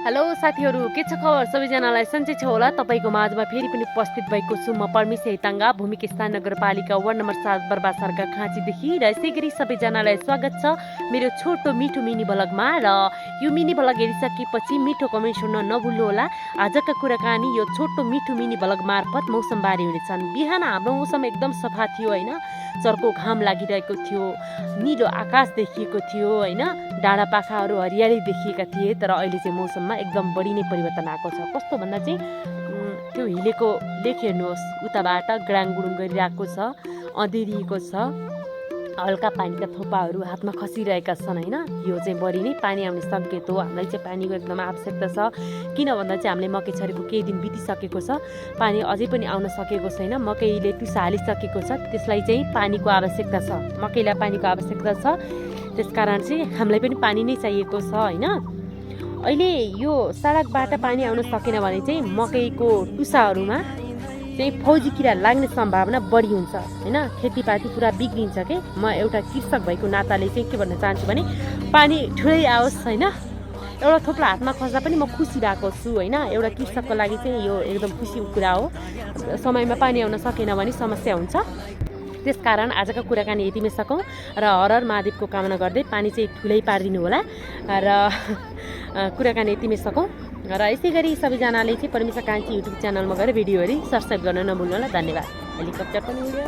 Hello साथीहरु, के छ खबर? सबैजनालाई सन्चै छ होला? तपाईको माझमा फेरि पनि उपस्थित भएको छु म परमेश हेताङ्गा, भूमिका स्थान नगरपालिका वार्ड नम्बर 7 बर्बासरका खाँचीदेखि। र यसै गरी सबैजनालाई स्वागत छ मेरो छोटो मिठो मिनी भ्लगमा। र यो मिनी भ्लग हेरिसकेपछि मिठो कमेन्ट सुन्न नभुल्नु होला। आजका कुराकानी यो छोटो मिठो मिनी भ्लग मार्फत मौसमबारे हुनेछन्। बिहान हाम्रो मौसम एकदम सफा थियो हैन, चर्को घाम लागिरहेको थियो, निलो आकाश देखिएको थियो हैन, डाँडा पाखाहरू हरियाली देखिएका थिए। तर अहिले चाहिँ मौसममा एकदम बढी नै परिवर्तन आएको छ। कस्तो भन्दा चाहिँ त्यो हिलेको लेख हेर्नुहोस्, उताबाट ग्राङगुडुङ गरिरहेको छ, अँधेरिएको छ, हल्का पानीका थोपाहरू हातमा खसिरहेका छन् हैन। यो चाहिँ बढी नै पानी आउने सङ्केत हो। हामीलाई चाहिँ पानीको एकदम आवश्यकता छ। किन भन्दा चाहिँ हामीले मकै छरेको केही दिन बितिसकेको छ, पानी अझै पनि आउन सकेको छैन। मकैले टुसा हालिसकेको छ, त्यसलाई चाहिँ पानीको आवश्यकता छ, मकैलाई पानीको आवश्यकता छ। त्यसकारण चाहिँ हामीलाई पनि पानी नै चाहिएको छ हैन। अहिले यो सडकबाट पानी आउन सकेन भने चाहिँ मकैको टुसाहरूमा चाहिँ फौजी किरा लाग्ने सम्भावना बढी हुन्छ हैन। खेतीपाती पुरा बिग्रिन्छ के। म एउटा कृषक भएको नाताले चाहिँ के भन्न चाहन्छु भने पानी ठुलै आओस् हैन, एउटा थोप्ला हातमा खस्दा पनि म खुसी भएको छु हैन। एउटा कृषकको लागि चाहिँ यो एकदम खुसीको कुरा हो। समयमा पानी आउन सकेन भने समस्या हुन्छ। त्यसकारण आजका कुराकानी यतिमै सकौँ र हर हर महादेवको कामना गर्दै पानी चाहिँ ठुलै पारिदिनु होला र कुराकानी यतिमै सकौँ। र यसै गरी सबैजनाले चाहिँ परमेश कान्छी युट्युब च्यानलमा गएर भिडियोहरू सब्सक्राइब गर्न नभुल्नु होला। धन्यवाद। हेलिकप्टर पनि उड्यो।